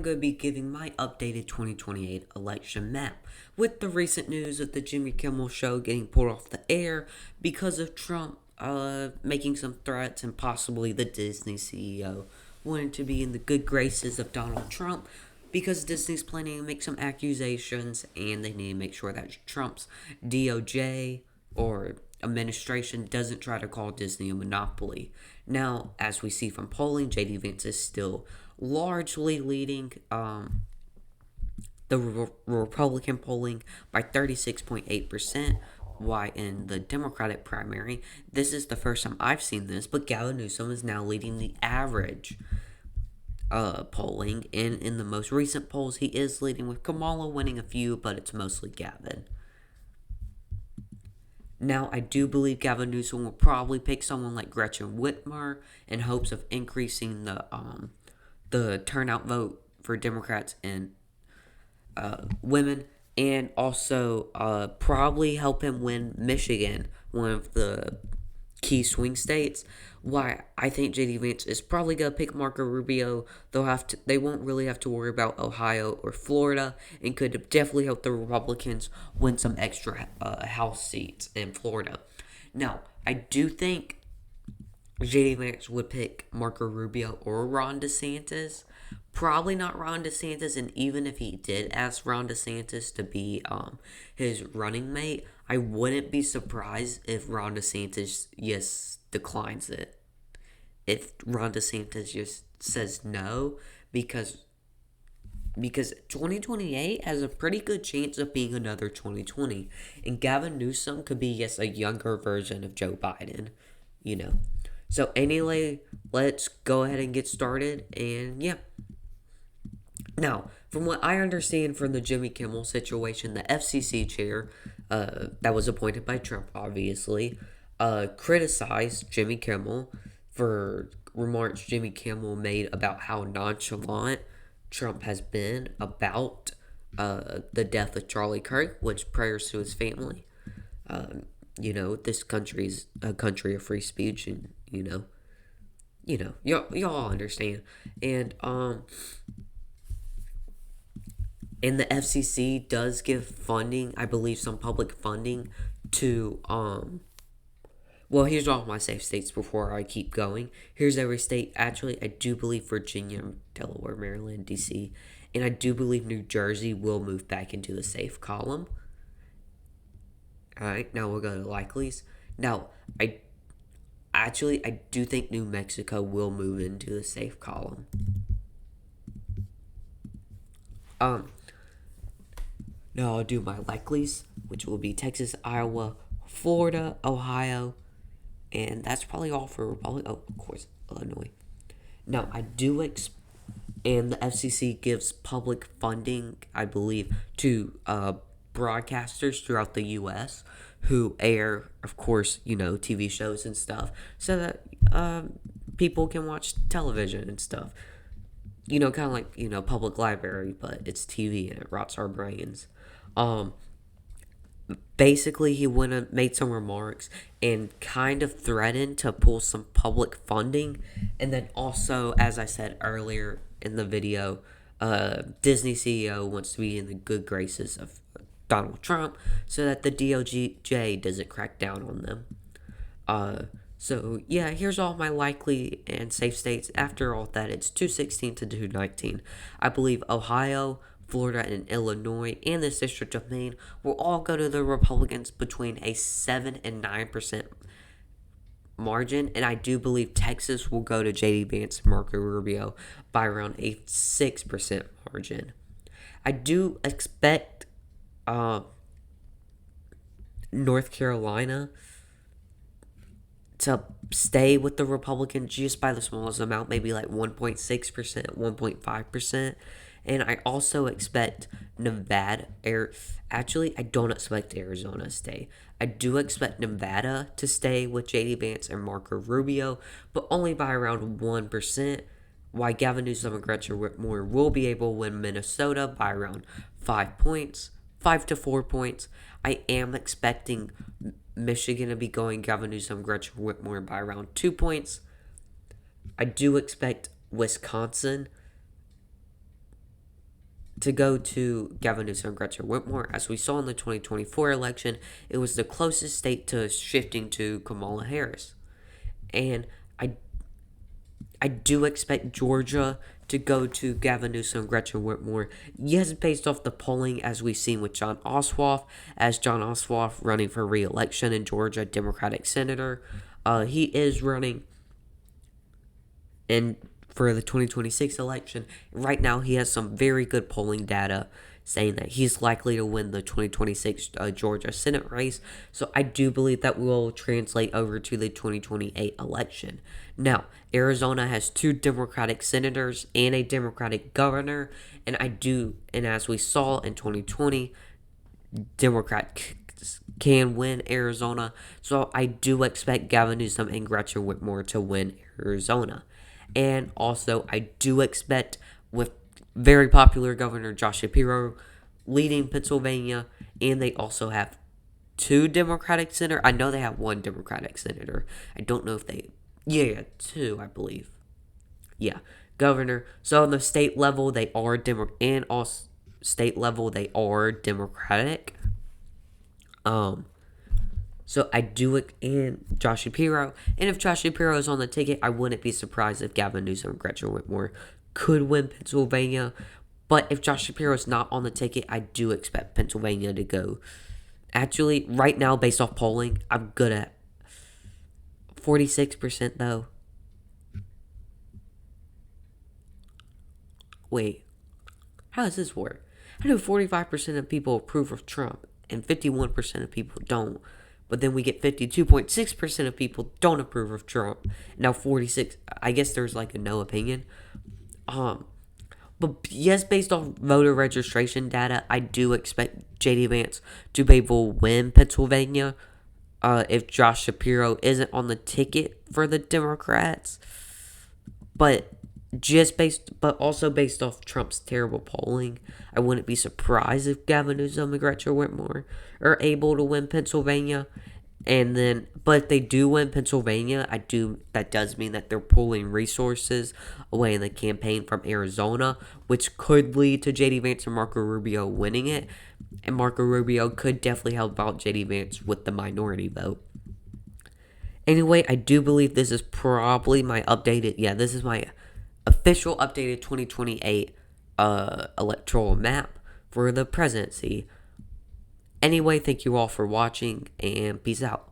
I'm going to be giving my updated 2028 election map with the recent news of the Jimmy Kimmel show getting pulled off the air because of Trump making some threats and possibly the Disney CEO wanting to be in the good graces of Donald Trump because Disney's planning to make some accusations and they need to make sure that Trump's DOJ or administration doesn't try to call Disney a monopoly. Now, as we see from polling, JD Vance is still largely leading the Republican polling by 36.8%. Why in the Democratic primary, this is the first time I've seen this, but Gavin Newsom is now leading the average polling, and in the most recent polls, he is leading with Kamala winning a few, but it's mostly Gavin. Now, I do believe Gavin Newsom will probably pick someone like Gretchen Whitmer in hopes of increasing the turnout vote for Democrats and women, and also probably help him win Michigan, one of the key swing states. Why I think JD Vance is probably gonna pick Marco Rubio. They won't really have to worry about Ohio or Florida, and could definitely help the Republicans win some extra House seats in Florida. Now, I do think JD Vance would pick Marco Rubio or Ron DeSantis. Probably not Ron DeSantis, and even if he did ask Ron DeSantis to be his running mate, I wouldn't be surprised if Ron DeSantis declines it. If Ron DeSantis just says no, because 2028 has a pretty good chance of being another 2020, and Gavin Newsom could be a younger version of Joe Biden, So anyway, let's go ahead and get started, and yeah. Now, from what I understand from the Jimmy Kimmel situation, the FCC chair that was appointed by Trump, obviously, criticized Jimmy Kimmel for remarks Jimmy Kimmel made about how nonchalant Trump has been about the death of Charlie Kirk, which prayers to his family. This country's a country of free speech, and y'all understand. And the FCC does give funding, I believe some public funding to, here's all my safe states before I keep going. Here's every state. Actually, I do believe Virginia, Delaware, Maryland, D.C., and I do believe New Jersey will move back into the safe column. Alright, now we'll go to likelies. Now, I do think New Mexico will move into the safe column. Now I'll do my likelies, which will be Texas, Iowa, Florida, Ohio, and that's probably all for Republic. Oh, of course, Illinois. Now, and the FCC gives public funding, I believe, to broadcasters throughout the U.S. who air, of course, TV shows and stuff, so that people can watch television and stuff. Kind of like, public library, but it's TV and it rots our brains. Basically, he went and made some remarks and kind of threatened to pull some public funding. And then also, as I said earlier in the video, Disney CEO wants to be in the good graces of Donald Trump so that the DOJ doesn't crack down on them. So, yeah, here's all my likely and safe states. After all that, it's 216 to 219. I believe Ohio, Florida, and Illinois, and the District of Maine will all go to the Republicans between a 7 and 9% margin. And I do believe Texas will go to JD Vance and Marco Rubio by around a 6% margin. I do expect North Carolina to stay with the Republicans just by the smallest amount, maybe like 1.6%, 1.5%. And I also expect Nevada, actually, I don't expect Arizona to stay. I do expect Nevada to stay with JD Vance and Marco Rubio, but only by around 1%, while Gavin Newsom and Gretchen Whitmer will be able to win Minnesota by around 5 points, 5 to 4 points. I am expecting Michigan to be going Gavin Newsom, Gretchen Whitmer by around 2 points. I do expect Wisconsin to go to Gavin Newsom and Gretchen Whitmer. As we saw in the 2024 election, it was the closest state to shifting to Kamala Harris. And I do expect Georgia to go to Gavin Newsom and Gretchen Whitmer. Yes, based off the polling as we've seen with John Ossoff, as John Ossoff running for re-election in Georgia, Democratic senator. He is running in for the 2026 election. Right now, he has some very good polling data saying that he's likely to win the 2026 Georgia Senate race. So I do believe that will translate over to the 2028 election. Now, Arizona has 2 Democratic senators and a Democratic governor, and as we saw in 2020, Democrats can win Arizona. So I do expect Gavin Newsom and Gretchen Whitmer to win Arizona. And also, I do expect, with very popular Governor Josh Shapiro leading Pennsylvania, and they also have 2 Democratic senators. I know they have 1 Democratic senator. I don't know if they... Yeah, 2, I believe. Yeah, governor. So on the state level, they are Democratic. So I do it, and Josh Shapiro. And if Josh Shapiro is on the ticket, I wouldn't be surprised if Gavin Newsom and Gretchen Whitmer could win Pennsylvania. But if Josh Shapiro is not on the ticket, I do expect Pennsylvania to go. Actually, right now, based off polling, I'm good at 46% though. Wait, how does this work? I know 45% of people approve of Trump and 51% of people don't. But then we get 52.6% of people don't approve of Trump. Now 46, I guess there's like a no opinion. But yes, based off voter registration data, I do expect JD Vance to be able to win Pennsylvania if Josh Shapiro isn't on the ticket for the Democrats. But also based off Trump's terrible polling, I wouldn't be surprised if Gavin Newsom and Gretchen Whitmer are able to win Pennsylvania. But if they do win Pennsylvania, that does mean that they're pulling resources away in the campaign from Arizona, which could lead to JD Vance and Marco Rubio winning it. And Marco Rubio could definitely help out JD Vance with the minority vote. Anyway, I do believe this is probably my this is my official updated 2028 electoral map for the presidency. Anyway, thank you all for watching, and peace out.